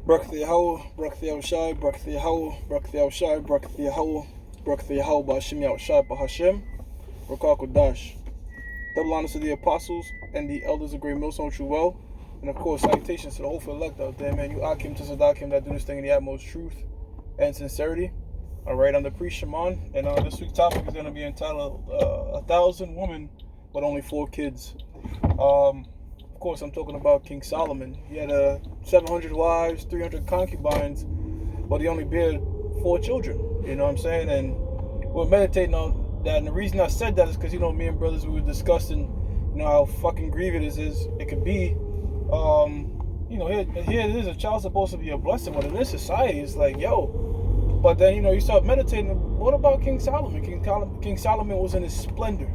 Barak Yahweh, Barak Yahushai, Barak Yahweh, Barak Yahushai, Barak Yahweh, Barak Yahweh, Ba'Hashem Yahushai, Ba'Hashem, Rakar Kodash. Double honors to the apostles and the elders of Great Millstone True Well. And of course, salutations to the hopeful elect out there, man. You Akim to Sadakim that do this thing in the utmost truth and sincerity. Alright, I'm the priest Shimon, and this week's topic is going to be entitled 1,000 Women with Only 4 Kids. Of course, I'm talking about King Solomon. He had 700 wives, 300 concubines, but he only bared 4 children. You know what I'm saying? And we're meditating on that. And the reason I said that is because, me and brothers, we were discussing, how fucking grievous it could be. Here it is, a child's supposed to be a blessing, but in this society, it's like, yo. But then, you start meditating. What about King Solomon? King Solomon was in his splendor.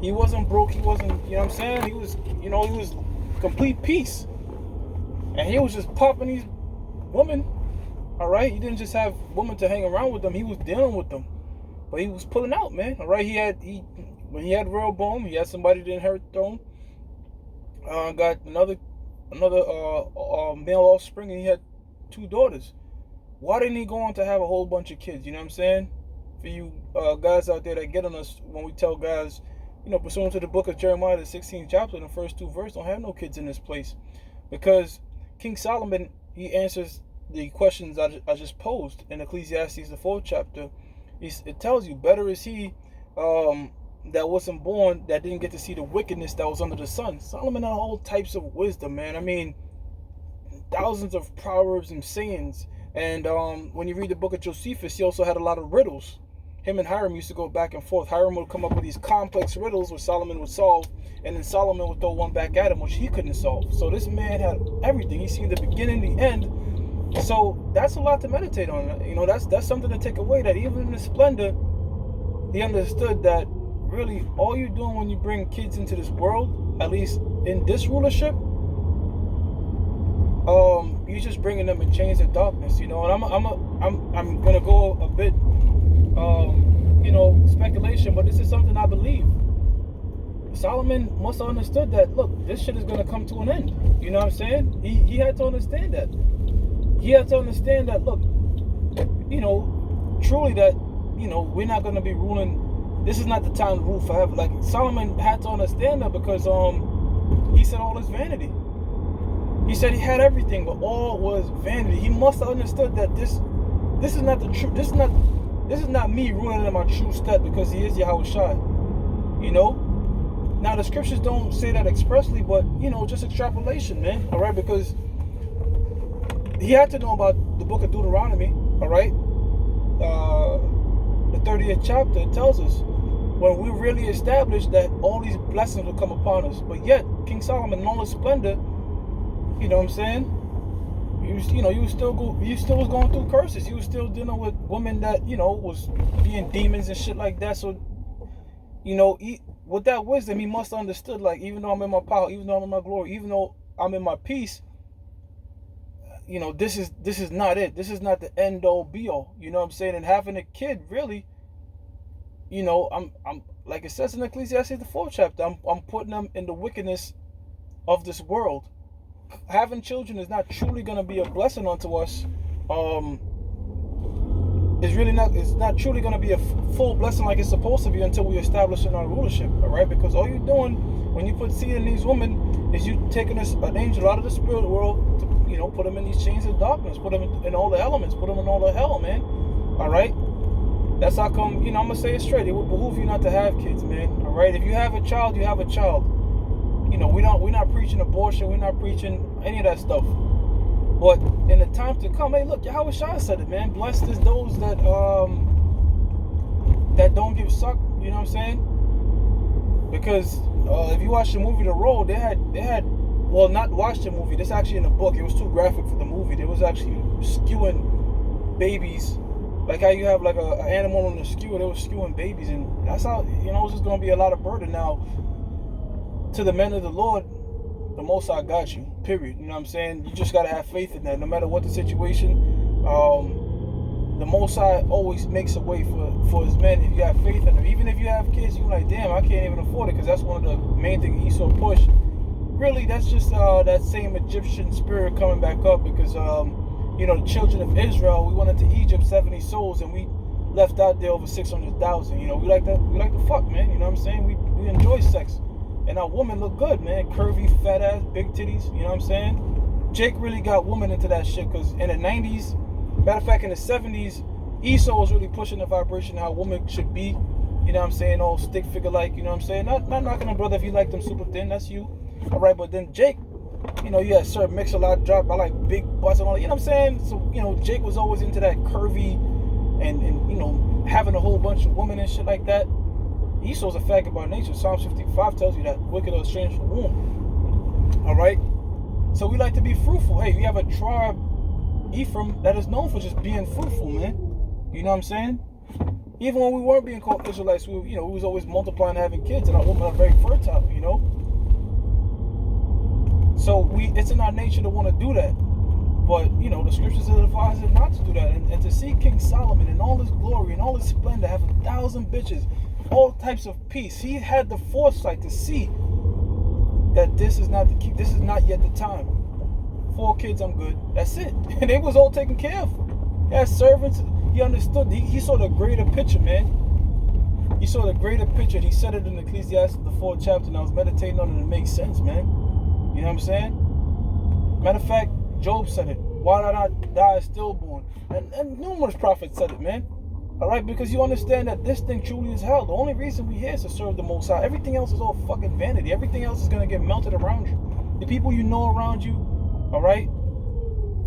He wasn't broke. He wasn't, He was, he was complete peace. And he was just popping these women, all right? He didn't just have women to hang around with them. He was dealing with them. But he was pulling out, man, all right? When he had Rehoboam, he had somebody to inherit the throne. Got another male offspring, and he had 2 daughters. Why didn't he go on to have a whole bunch of kids? You know what I'm saying? For you guys out there that get on us when we tell guys, pursuant to the book of Jeremiah, the 16th chapter, the first 2 verses, don't have no kids in this place. Because King Solomon, he answers the questions I just posed in Ecclesiastes, the 4th chapter. It tells you, better is he that wasn't born, that didn't get to see the wickedness that was under the sun. Solomon had all types of wisdom, man. I mean, thousands of proverbs and sayings. And when you read the book of Josephus, he also had a lot of riddles. Him and Hiram used to go back and forth. Hiram would come up with these complex riddles which Solomon would solve, and then Solomon would throw one back at him which he couldn't solve. So this man had everything. He's seen the beginning, the end. So that's a lot to meditate on. That's something to take away, that even in the splendor, he understood that really all you're doing when you bring kids into this world, at least in this rulership, you're just bringing them in chains of darkness, And I'm gonna go a bit, speculation, but this is something I believe. Solomon must have understood that. Look, this shit is gonna come to an end. You know what I'm saying? He had to understand that. He had to understand that. Look, truly that, we're not gonna be ruling. This is not the time to rule forever. Like Solomon had to understand that because he said all is vanity. He said he had everything, but all was vanity. He must have understood that this is not the truth. This is not me ruling in my true stead, because he is Yahushai. Now the scriptures don't say that expressly, but just extrapolation, man. All right, because he had to know about the book of Deuteronomy. All right, the 30th chapter, it tells us when we really established that all these blessings will come upon us. But yet King Solomon, in all his splendor, you know what I'm saying? He still was going through curses. He was still dealing with women that, was being demons and shit like that. So, with that wisdom, he must have understood, like, even though I'm in my power, even though I'm in my glory, even though I'm in my peace, this is not it. This is not the end all be all. You know what I'm saying? And having a kid, really, I'm like it says in Ecclesiastes, the 4th chapter, I'm putting them in the wickedness of this world. Having children is not truly going to be a blessing unto us. It's not truly going to be a full blessing like it's supposed to be until we establish in our rulership. All right, because all you're doing when you put seed in these women is you taking an angel out of the spirit world to put them in these chains of darkness, put them in all the elements, put them in all the hell, man. All right, that's how come I'm gonna say it straight. It would behoove you not to have kids, man. All right, if you have a child, you have a child. We're not preaching abortion. We're not preaching any of that stuff. But in the time to come, hey, look, Yahushua said it, man. Blessed is those that don't give suck. You know what I'm saying? Because if you watch the movie The Road, they had not watch the movie. This actually in the book. It was too graphic for the movie. They was actually skewing babies, like how you have like an animal on the skewer. They were skewing babies, and that's how it's just gonna be a lot of burden now. To the men of the Lord, the Most High got you, period. You know what I'm saying? You just got to have faith in that. No matter what the situation, the Most High always makes a way for his men if you have faith in him. Even if you have kids, you're like, damn, I can't even afford it, because that's one of the main things Esau pushed. Really, that's just that same Egyptian spirit coming back up, because the children of Israel, we went into Egypt 70 souls and we left out there over 600,000. We like to fuck, man. You know what I'm saying? We enjoy sex. And our women look good, man. Curvy, fat ass, big titties. You know what I'm saying? Jake really got women into that shit because in the 90s, matter of fact, in the 70s, Esau was really pushing the vibration how women should be. You know what I'm saying? All stick figure like, you know what I'm saying? Not knocking a brother if you like them super thin, that's you. All right, but then Jake, you had Sir Mix-a-Lot drop. I like big butts and all that. You know what I'm saying? So, Jake was always into that curvy and having a whole bunch of women and shit like that. Esau's a faggot by nature. Psalms 55 tells you that wicked or strange from the womb. All right? So we like to be fruitful. Hey, we have a tribe, Ephraim, that is known for just being fruitful, man. You know what I'm saying? Even when we weren't being called Israelites, we was always multiplying and having kids, and our women are very fertile, So it's in our nature to want to do that. But, the scriptures advise us not to do that. And to see King Solomon in all his glory and all his splendor, have 1,000 bitches, all types of peace. He had the foresight to see that this is not yet the time. 4 kids, I'm good. That's it. And they was all taken care of. He had servants. He understood. He saw the greater picture, man. He saw the greater picture. He said it in Ecclesiastes, the 4th chapter, and I was meditating on it, and it makes sense, man. You know what I'm saying? Matter of fact, Job said it. Why did I die stillborn? And numerous prophets said it, man. All right, because you understand that this thing truly is hell. The only reason we here is to serve the Most High. Everything else is all fucking vanity. Everything else is going to get melted around you. The people you know around you, all right,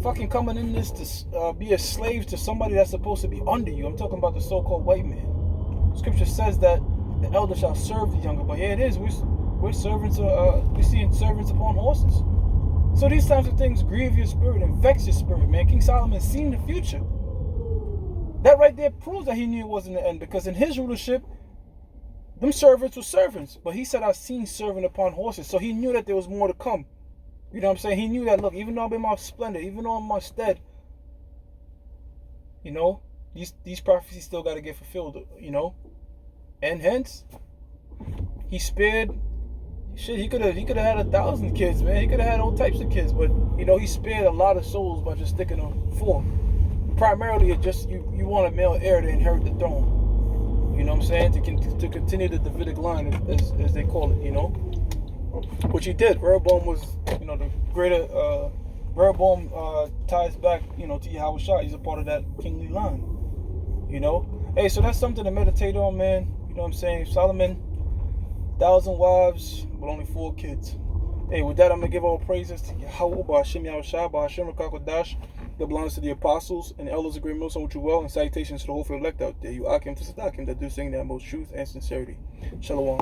fucking coming in this to be a slave to somebody that's supposed to be under you. I'm talking about the so-called white man. Scripture says that the elder shall serve the younger. But here it is. We're servants. We're seeing servants upon horses. So these types of things grieve your spirit and vex your spirit, man. King Solomon seen the future. That right there proves that he knew it wasn't the end, because in his rulership, them servants were servants. But he said, I've seen servant upon horses. So he knew that there was more to come. You know what I'm saying? He knew that, look, even though I'm in my splendor, even though I'm in my stead, these prophecies still got to get fulfilled, And hence, he spared, shit, he could have had 1,000 kids, man. He could have had all types of kids. But, he spared a lot of souls by just sticking them 4. Primarily, it just you want a male heir to inherit the throne. You know what I'm saying? To continue the Davidic line, as they call it. Which he did. Rehoboam was, the greater. Rehoboam ties back, to Yahweh Shah. He's a part of that kingly line. Hey, so that's something to meditate on, man. You know what I'm saying? Solomon, 1,000 wives, but only 4 kids. Hey, with that, I'm gonna give all praises to Yahweh, Ba'ashem Yahweh Shah, Ba'ashem Rakakodash. That belongs to the apostles and the elders of great mills on which you well, and salutations to the whole elect out there. You Akim to Sadakim that do sing that most truth and sincerity. Shalom.